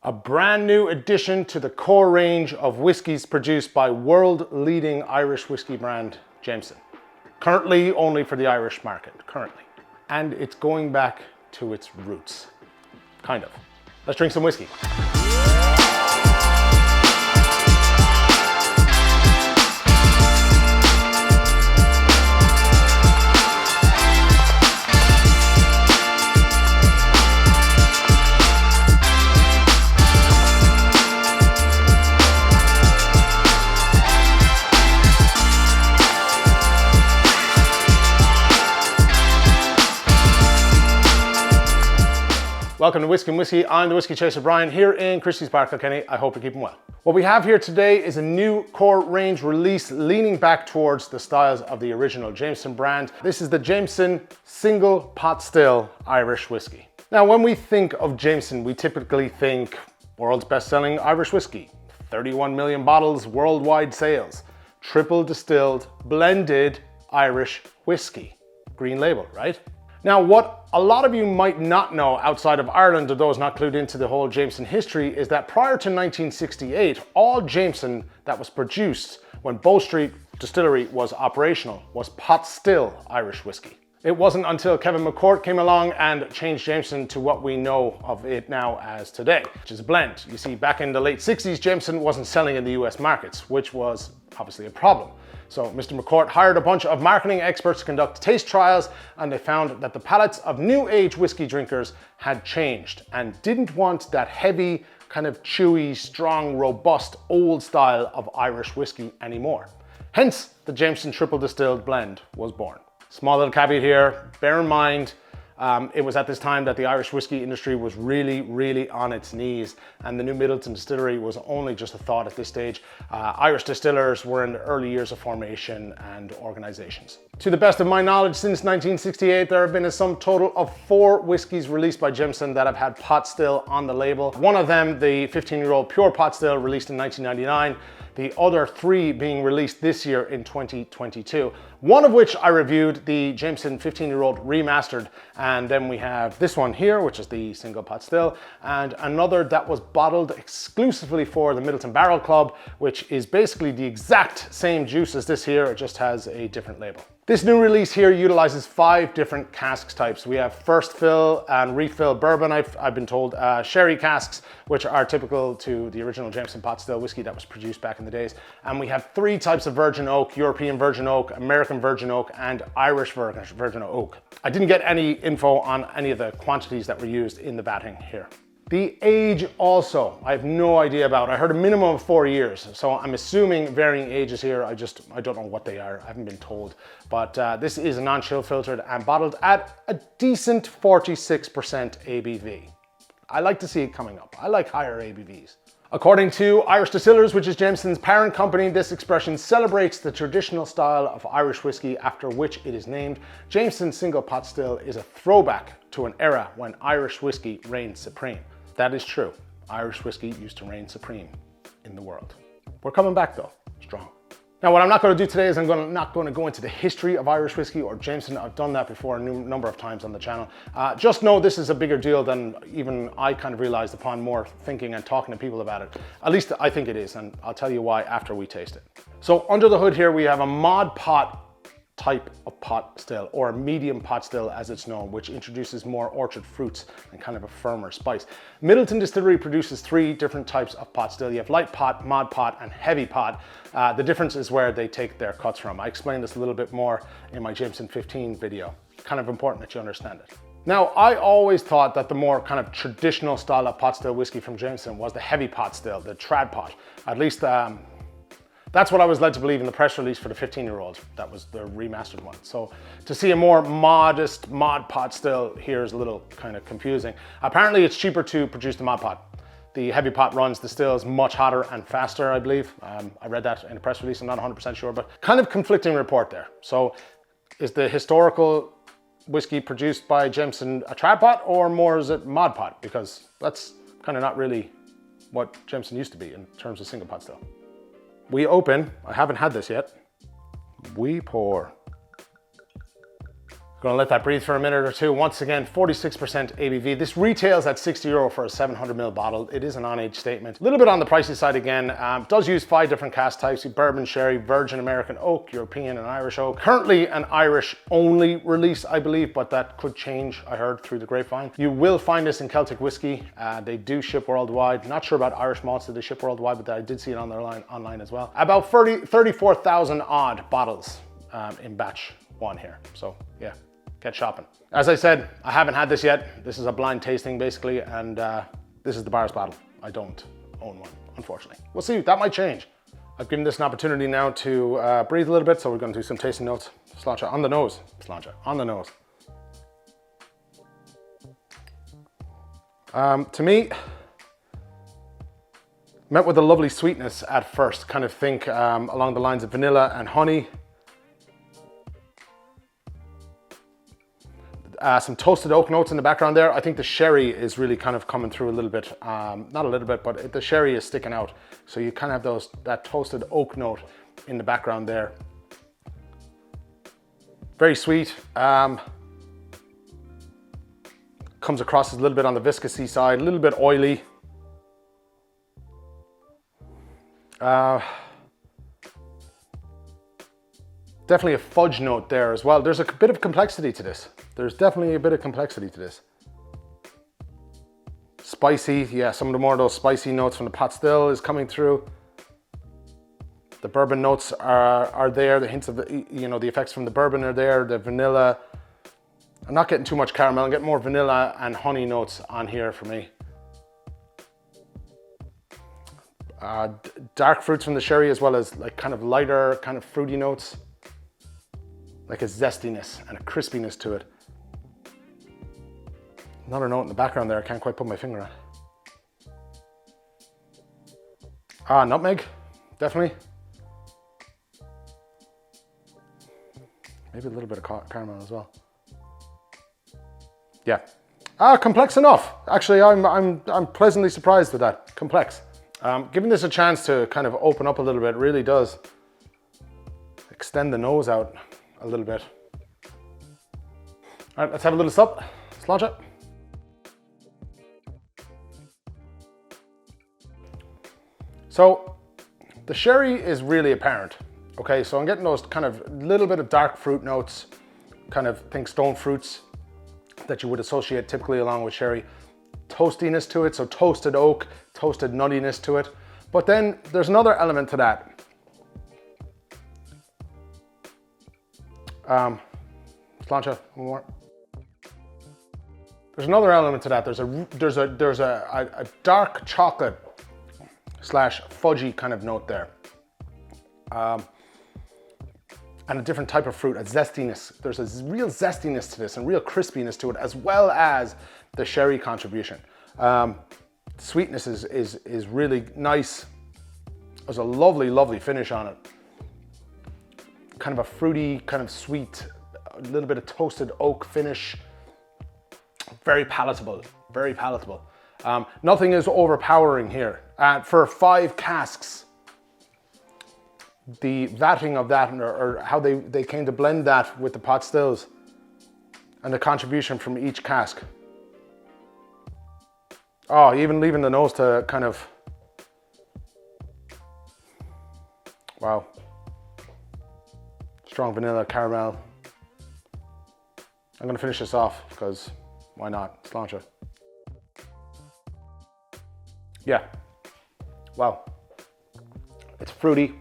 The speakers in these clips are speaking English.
A brand new addition to the core range of whiskies produced by world-leading Irish whiskey brand Jameson. Currently only for the Irish market, currently. And it's going back to its roots, kind of. Let's drink some whiskey. Welcome to Whisky and Whiskey. I'm the Whiskey Chaser Brian here in Christy's Park, Kilkenny. I hope you're keeping well. What we have here today is a new core range release leaning back towards the styles of the original Jameson brand. This is the Jameson Single Pot Still Irish Whiskey. Now, when we think of Jameson, we typically think world's best-selling Irish whiskey, 31 million bottles, worldwide sales, triple distilled, blended Irish whiskey. Green label, right? Now, what a lot of you might not know outside of Ireland, or those not clued into the whole Jameson history, is that prior to 1968, all Jameson that was produced when Bow Street Distillery was operational was pot still Irish whiskey. It wasn't until Kevin McCourt came along and changed Jameson to what we know of it now as today, which is a blend. You see, back in the late 60s, Jameson wasn't selling in the US markets, which was obviously a problem. So Mr. McCourt hired a bunch of marketing experts to conduct taste trials, and they found that the palates of new age whiskey drinkers had changed and didn't want that heavy, kind of chewy, strong, robust, old style of Irish whiskey anymore. Hence, the Jameson Triple Distilled Blend was born. Small little caveat here, bear in mind, it was at this time that the Irish whiskey industry was really on its knees, and the new Midleton distillery was only just a thought at this stage. Irish distillers were in the early years of formation and organizations. To the best of my knowledge, since 1968, there have been a sum total of 4 whiskeys released by Jameson that have had pot still on the label. One of them, the 15-year-old pure pot still, released in 1999. The other 3 being released this year in 2022. One of which I reviewed, the Jameson 15-year-old remastered, and then we have this one here, which is the single pot still, and another that was bottled exclusively for the Midleton Barrel Club, which is basically the exact same juice as this here, it just has a different label. This new release here utilizes 5 different casks types. We have first fill and refill bourbon, I've been told, sherry casks, which are typical to the original Jameson pot still whiskey that was produced back in the days. And we have 3 types of virgin oak: European virgin oak, American virgin oak, and Irish virgin oak. I didn't get any info on any of the quantities that were used in the vatting here. The age also, I have no idea about. I heard a minimum of 4 years, so I'm assuming varying ages here. I don't know what they are, I haven't been told. But this is a non-chill filtered and bottled at a decent 46% ABV. I like to see it coming up. I like higher ABVs. According to Irish Distillers, which is Jameson's parent company, this expression celebrates the traditional style of Irish whiskey after which it is named. Jameson Single Pot Still is a throwback to an era when Irish whiskey reigned supreme. That is true. Irish whiskey used to reign supreme in the world. We're coming back though, strong. Now, what I'm not going to do today is I'm not going to go into the history of Irish whiskey or Jameson. I've done that before a number of times on the channel. Just know this is a bigger deal than even I kind of realized upon more thinking and talking to people about it. At least I think it is, and I'll tell you why after we taste it. So under the hood here, we have a mod pot type of pot still, or a medium pot still as it's known, which introduces more orchard fruits and kind of a firmer spice. Midleton Distillery produces 3 different types of pot still. You have light pot, mod pot, and heavy pot. The difference is where they take their cuts from. I explained this a little bit more in my Jameson 15 video. Kind of important that you understand it. Now, I always thought that the more kind of traditional style of pot still whiskey from Jameson was the heavy pot still, the trad pot. At least that's what I was led to believe in the press release for the 15-year-old. That was the remastered one. So to see a more modest mod pot still here is a little kind of confusing. Apparently it's cheaper to produce the mod pot. The heavy pot runs the stills much hotter and faster, I believe. I read that in a press release, I'm not 100% sure, but kind of conflicting report there. So is the historical whiskey produced by Jameson a trad pot, or more is it mod pot? Because that's kind of not really what Jameson used to be in terms of single pot still. We open, I haven't had this yet, we pour. Gonna let that breathe for a minute or two. Once again, 46% ABV. This retails at €60 for a 700ml bottle. It is an on-age statement. A little bit on the pricey side again. Does use 5 different cask types: bourbon, sherry, virgin American oak, European and Irish oak. Currently an Irish only release, I believe, but that could change, I heard through the grapevine. You will find this in Celtic Whisky. They do ship worldwide. Not sure about Irish malts that they ship worldwide, but I did see it on their line online as well. About 34,000 odd bottles in batch 1 here. So yeah. Get shopping. As I said, I haven't had this yet. This is a blind tasting basically, and this is the Bars bottle. I don't own one, unfortunately. We'll see, that might change. I've given this an opportunity now to breathe a little bit, so we're gonna do some tasting notes. Sláinte on the nose, sláinte on the nose. To me, met with a lovely sweetness at first. Kind of think along the lines of vanilla and honey. Some toasted oak notes in the background there. I think the sherry is really kind of coming through a little bit. Not a little bit, but the sherry is sticking out. So you kind of have that toasted oak note in the background there. Very sweet. Comes across as a little bit on the viscousy side, a little bit oily. Definitely a fudge note there as well. There's a bit of complexity to this. There's definitely a bit of complexity to this. Spicy, yeah, some of the more of those spicy notes from the pot still is coming through. The bourbon notes are there. The hints of the, you know, the effects from the bourbon are there. The vanilla. I'm not getting too much caramel. I'm getting more vanilla and honey notes on here for me. Dark fruits from the sherry, as well as like kind of lighter, kind of fruity notes. Like a zestiness and a crispiness to it. Another note in the background there I can't quite put my finger on. Nutmeg, definitely. Maybe a little bit of caramel as well. Yeah. Complex enough. Actually, I'm pleasantly surprised with that. Complex. Giving this a chance to kind of open up a little bit really does extend the nose out a little bit. All right, let's have a little sup. Sláinte. So the sherry is really apparent. Okay, so I'm getting those kind of little bit of dark fruit notes, kind of think stone fruits that you would associate typically along with sherry. Toastiness to it, so toasted oak, toasted nuttiness to it. But then there's another element to that. Sláinte, one more. There's another element to that. There's a dark chocolate / fudgy kind of note there. And a different type of fruit, a zestiness. There's a real zestiness to this and real crispiness to it, as well as the sherry contribution. Sweetness is really nice. There's a lovely, lovely finish on it. Kind of a fruity, kind of sweet, a little bit of toasted oak finish. Very palatable, very palatable. Nothing is overpowering here. For 5 casks, the vatting of that, or how they came to blend that with the pot stills, and the contribution from each cask. Oh, even leaving the nose to kind of, wow. Strong vanilla, caramel. I'm gonna finish this off because why not? Sláinte. Yeah. Wow. It's fruity.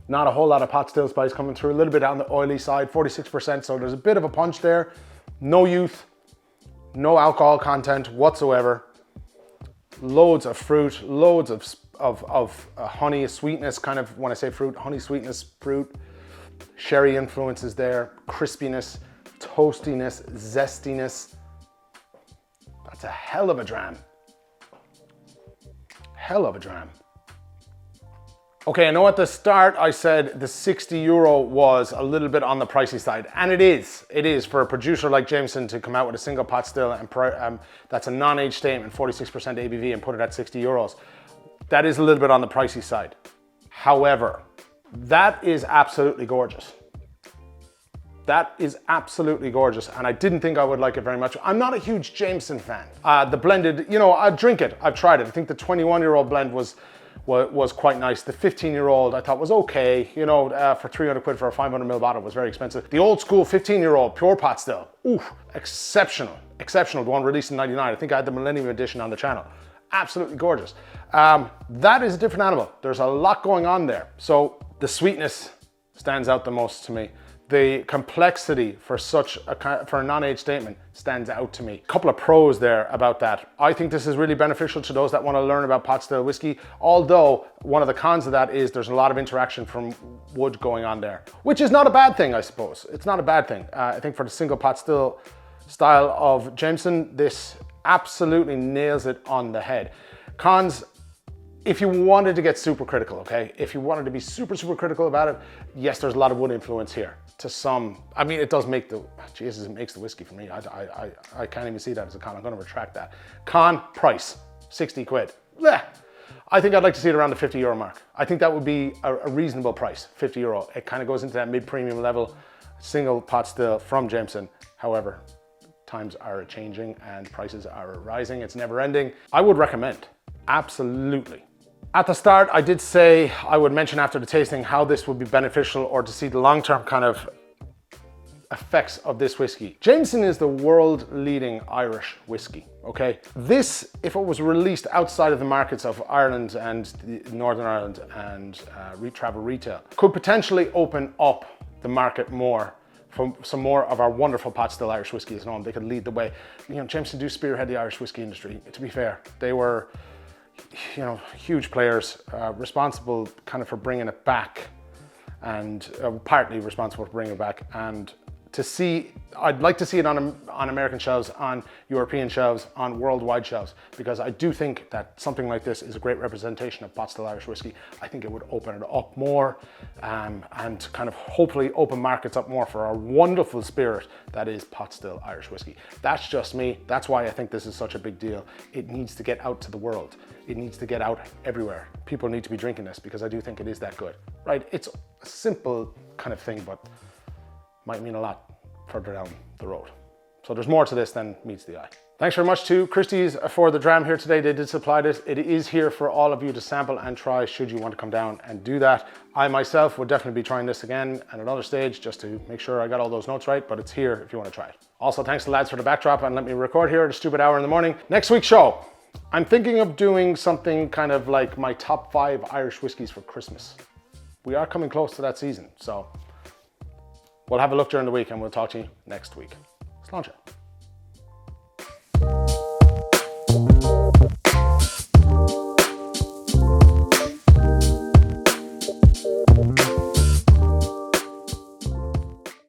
Not a whole lot of pot still spice coming through. A little bit on the oily side, 46%. So there's a bit of a punch there. No youth, no alcohol content whatsoever. Loads of fruit, loads of honey, sweetness, kind of, when I say fruit, honey sweetness, fruit. Sherry influences there, crispiness, toastiness, zestiness. That's a hell of a dram. Hell of a dram. Okay, I know at the start I said the €60 was a little bit on the pricey side, and it is for a producer like Jameson to come out with a single pot still and that's a non-age statement, 46% ABV, and put it at €60. That is a little bit on the pricey side. However, that is absolutely gorgeous. That is absolutely gorgeous, and I didn't think I would like it very much. I'm not a huge Jameson fan. The blended, you know, I'd drink it. I've tried it. I think the 21-year-old blend was quite nice. The 15-year-old I thought was okay. You know, for 300 quid for a 500ml bottle was very expensive. The old school 15-year-old pure pot still, ooh, exceptional. Exceptional, the one released in 99. I think I had the Millennium Edition on the channel. Absolutely gorgeous. That is a different animal. There's a lot going on there. So the sweetness stands out the most to me. The complexity for a non-age statement stands out to me. A couple of pros there about that. I think this is really beneficial to those that want to learn about pot still whiskey, although one of the cons of that is there's a lot of interaction from wood going on there, which is not a bad thing, I suppose. It's not a bad thing. I think for the single pot still style of Jameson, this absolutely nails it on the head. Cons, if you wanted to get super critical, okay? If you wanted to be super critical about it, yes, there's a lot of wood influence here. To some, I mean, it does make Jesus, it makes the whiskey for me. I can't even see that as a con. I'm gonna retract that. Con, price, 60 quid. Blech. I think I'd like to see it around the 50 euro mark. I think that would be a reasonable price, 50 euro. It kind of goes into that mid-premium level, single pot still from Jameson. However, times are changing and prices are rising. It's never ending. I would recommend, absolutely. At the start, I did say I would mention after the tasting how this would be beneficial or to see the long-term kind of effects of this whiskey. Jameson is the world-leading Irish whiskey, okay? This, if it was released outside of the markets of Ireland and Northern Ireland and travel retail, could potentially open up the market more for some more of our wonderful pot still Irish whiskey as known. They could lead the way. You know, Jameson do spearhead the Irish whiskey industry, to be fair. They were, you know, huge players, responsible kind of for bringing it back and partly responsible for bringing it back. And to see, I'd like to see it on American shelves, on European shelves, on worldwide shelves, because I do think that something like this is a great representation of pot still Irish whiskey. I think it would open it up more and kind of hopefully open markets up more for our wonderful spirit that is pot still Irish whiskey. That's just me. That's why I think this is such a big deal. It needs to get out to the world. It needs to get out everywhere. People need to be drinking this because I do think it is that good, right? It's a simple kind of thing, but might mean a lot further down the road. So there's more to this than meets the eye. Thanks very much to Christy's for the dram here today. They did supply this. It is here for all of you to sample and try should you want to come down and do that. I myself would definitely be trying this again at another stage just to make sure I got all those notes right, but it's here if you want to try it. Also, thanks to the lads for the backdrop and let me record here at a stupid hour in the morning. Next week's show, I'm thinking of doing something kind of like my top 5 Irish whiskies for Christmas. We are coming close to that season, so we'll have a look during the week and we'll talk to you next week. Sláinte.